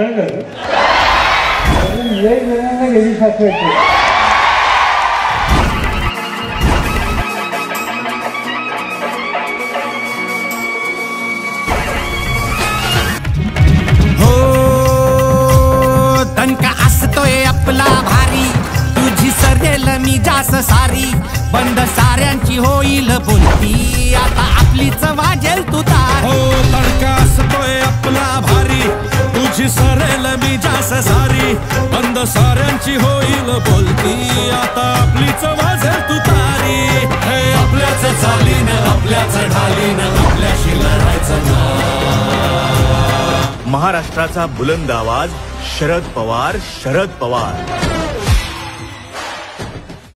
कळलं लय जणांना गेली सापडते. आपला भारी तुझी सरेल मी जास सारी बंद साऱ्यांची होईल बोलती आता आपलीच वाजेल तू तार. हो तडका असतोय आपला भारी तुझी सरेल मी जास सारी बंद साऱ्यांची होईल बोलती आता आपलीच वाजेल तू तारी. हे आपल्याच चालीनं आपल्याच ढालीनं आपल्याशी लढायचं ना. महाराष्ट्राचा बुलंद आवाज शरद पवार.